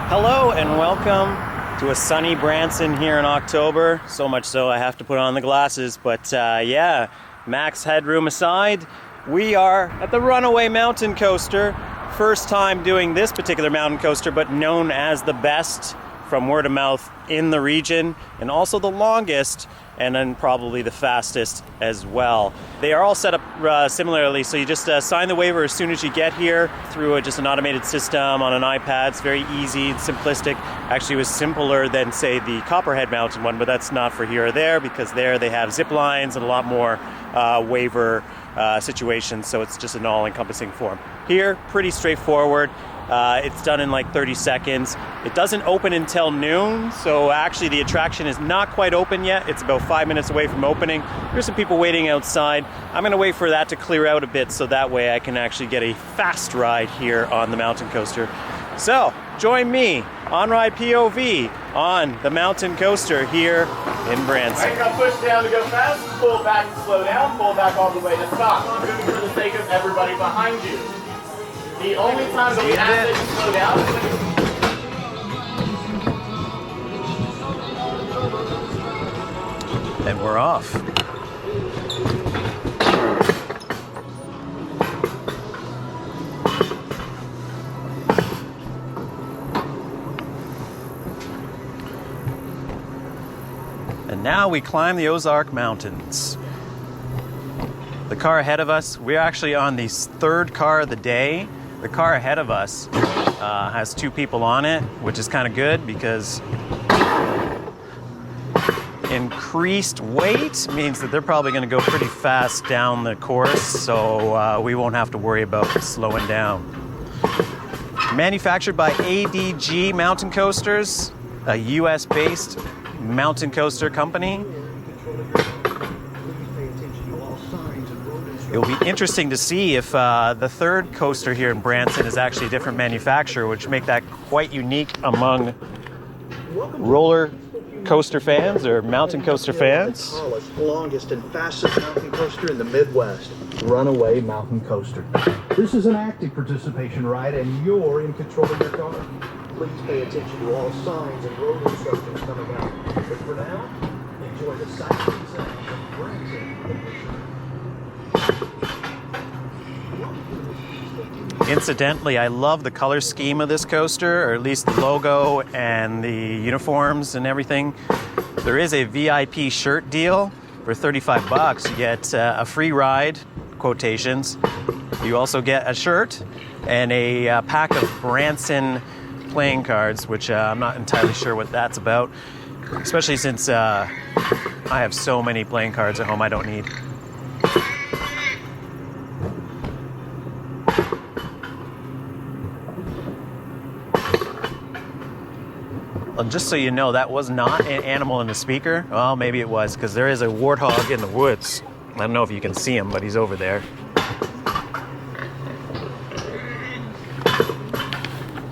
Hello and welcome to a sunny Branson here in October. So much so I have to put on the glasses, but yeah, max headroom aside, we are at the Runaway Mountain coaster. First time doing this particular mountain coaster, but known as the best from word of mouth in the region, and also the longest, and then probably the fastest as well. They are all set up similarly, so you just sign the waiver as soon as you get here through just an automated system on an iPad. It's very easy and simplistic. Actually, it was simpler than, say, the Copperhead Mountain one, but that's not for here or there, because there they have zip lines and a lot more waiver situations, so it's just an all-encompassing form. Here, pretty straightforward. It's done in like 30 seconds. It doesn't open until noon, so actually the attraction is not quite open yet. It's about 5 minutes away from opening. There's some people waiting outside. I'm going to wait for that to clear out a bit so that way I can actually get a fast ride here on the mountain coaster. So, join me on Ride POV on the mountain coaster here in Branson. Right, now push down to go fast, pull back to slow down, pull back all the way to stop. I'm doing it for the sake of everybody behind you. The only time that we ask that you slow down is when And we're off. And now we climb the Ozark Mountains. The car ahead of us, we're actually on the third car of the day. The car ahead of us has two people on it, which is kind of good because increased weight means that they're probably going to go pretty fast down the course, so we won't have to worry about slowing down. Manufactured by ADG Mountain Coasters, a US-based mountain coaster company. It'll be interesting to see if the third coaster here in Branson is actually a different manufacturer, which make that quite unique among roller coaster fans or mountain coaster fans. The tallest, longest, and fastest mountain coaster in the Midwest, Runaway Mountain Coaster. This is an active participation ride, and you're in control of your car. Please pay attention to all signs and road instructions coming out. But for now, enjoy the sights and sounds of Branson. Incidentally, I love the color scheme of this coaster, or at least the logo and the uniforms and everything. There is a VIP shirt deal for $35. You get a free ride, quotations. You also get a shirt and a pack of Branson playing cards, which I'm not entirely sure what that's about, especially since I have so many playing cards at home I don't need. Well, just so you know, that was not an animal in the speaker. Well, maybe it was, because there is a warthog in the woods. I don't know if you can see him, but he's over there.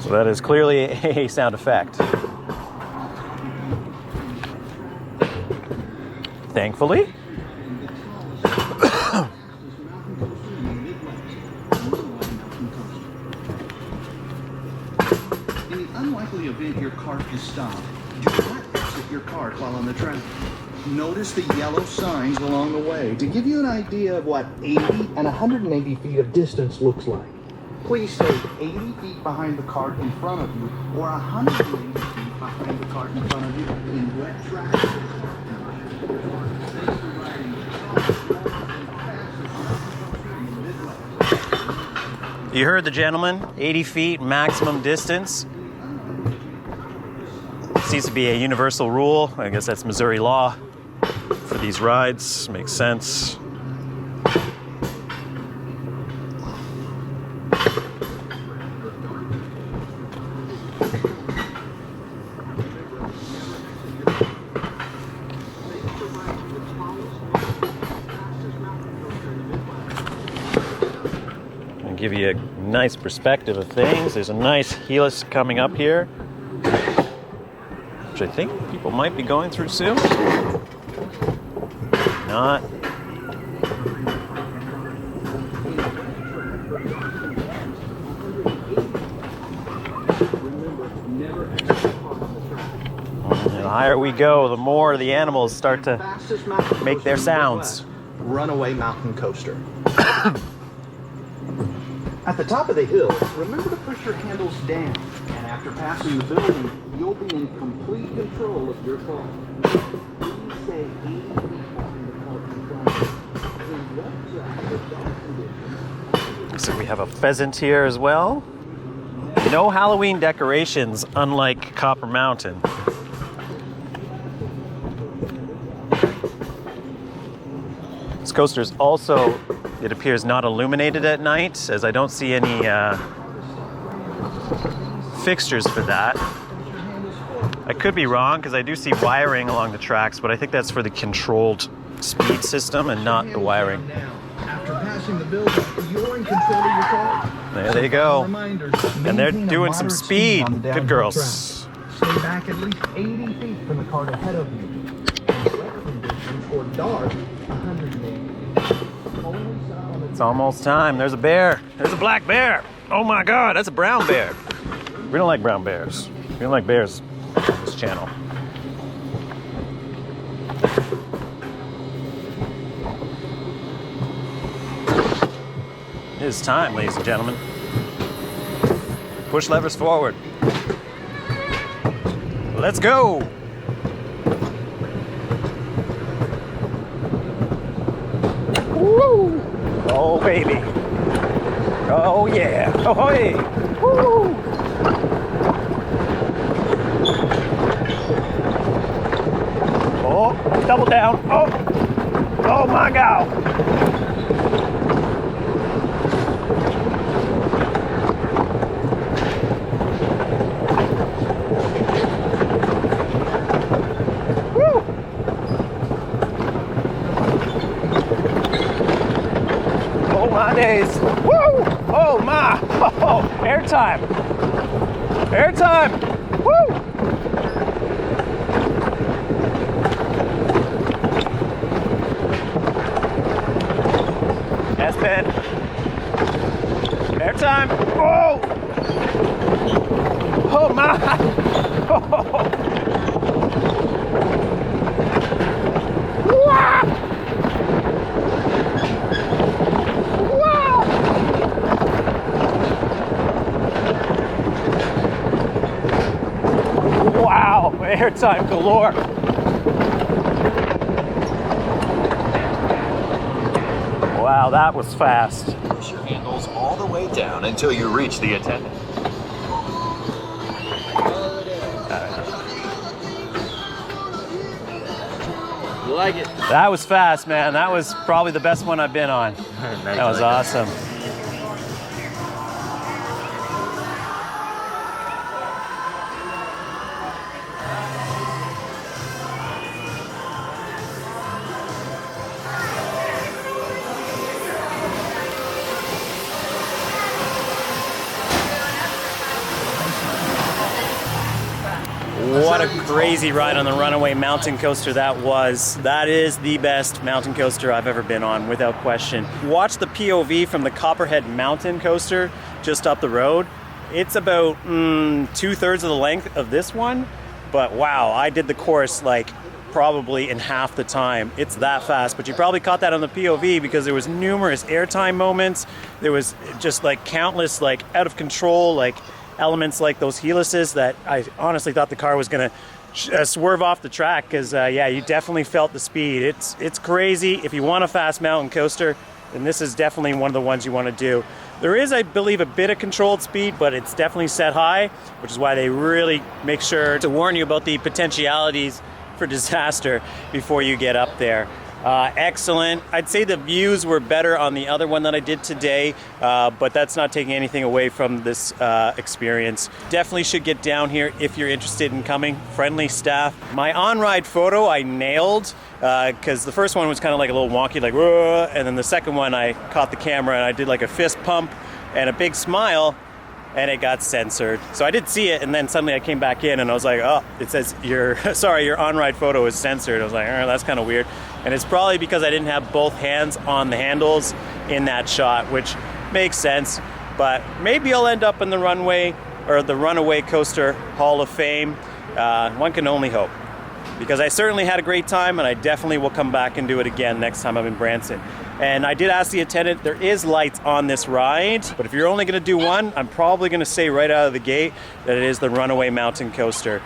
So that is clearly a sound effect. Thankfully. Unlikely event your cart is stopped, do not exit your cart while on the track. Notice the yellow signs along the way to give you an idea of what 80 and 180 feet of distance looks like. Please stay 80 feet behind the cart in front of you, or 180 feet behind the cart in front of you in wet traffic. You heard the gentleman, 80 feet maximum distance. Seems to be a universal rule. I guess that's Missouri law for these rides. Makes sense. I'll give you a nice perspective of things. There's a nice helix coming up here, which I think people might be going through soon. Not. Remember, never higher we go, the more the animals start to Fastest mountain make coaster their in the sounds. Midwest, Runaway Mountain Coaster. At the top of the hill, remember to push your handles down. And after passing the building, you'll be in complete control of your car. Please stay 80 feet behind the car in front of you. In rough traffic or dark conditions, So we have a pheasant here as well. No Halloween decorations, unlike Copper Mountain. This coaster is also, it appears, not illuminated at night, as I don't see any fixtures for that. I could be wrong, because I do see wiring along the tracks, but I think that's for the controlled speed system and not the wiring. after passing the building, you're in control of your car. There they go. Reminders, And they're maintain a doing some moderate speed. on the Good downhill girls. track. Stay back at least 80 feet from the cart ahead of you. In wet conditions or dark, 180 feet. Only sound It's almost time. There's a bear. There's a black bear. Oh my God, that's a brown bear. We don't like brown bears. We don't like bears on this channel. It is time, ladies and gentlemen. Push levers forward. Let's go. Woo! Oh, baby. Oh, yeah. Oh, hey. Woo! Oh, double down. Oh, oh my God. Woo! Oh my days. Woo! Oh my. Oh, airtime. Airtime. Woo! S-bend. Airtime. Oh! Oh my! Oh. Wow! Wow! Wow! Airtime galore. Wow, that was fast. Push your handles all the way down until you reach the attendant. You like it? That was fast, man. That was probably the best one I've been on. That was awesome. What a crazy ride on the Runaway Mountain coaster that was. That is the best mountain coaster I've ever been on, without question. Watch the POV from the Copperhead Mountain coaster just up the road. It's about 2/3 of the length of this one, but wow, I did the course like probably in half the time. It's that fast, but you probably caught that on the POV because there was numerous airtime moments. There was just like countless like out of control like elements like those helices that I honestly thought the car was gonna swerve off the track because yeah, you definitely felt the speed. It's crazy. If you want a fast mountain coaster, then this is definitely one of the ones you want to do. There is, I believe, a bit of controlled speed, but it's definitely set high, which is why they really make sure to warn you about the potentialities for disaster before you get up there. Excellent. I'd say the views were better on the other one that I did today, but that's not taking anything away from this experience. Definitely should get down here if you're interested in coming. Friendly staff. My on-ride photo I nailed because the first one was kind of like a little wonky, like, whoa, and then the second one I caught the camera and I did like a fist pump and a big smile, and it got censored. So I did see it, and then suddenly I came back in and I was like, oh, it says your on-ride photo is censored. I was like, oh, that's kind of weird. And it's probably because I didn't have both hands on the handles in that shot, which makes sense. But maybe I'll end up in the Runaway Coaster Hall of Fame. One can only hope. because I certainly had a great time, and I definitely will come back and do it again next time I'm in Branson. And I did ask the attendant, there is lights on this ride, but if you're only going to do one, I'm probably going to say right out of the gate that it is the Runaway Mountain coaster.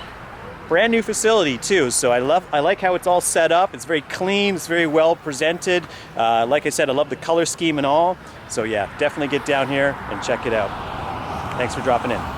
Brand new facility too, so I like how it's all set up. It's very clean, it's very well presented. Like I said, I love the color scheme and all. So yeah, definitely get down here and check it out. Thanks for dropping in.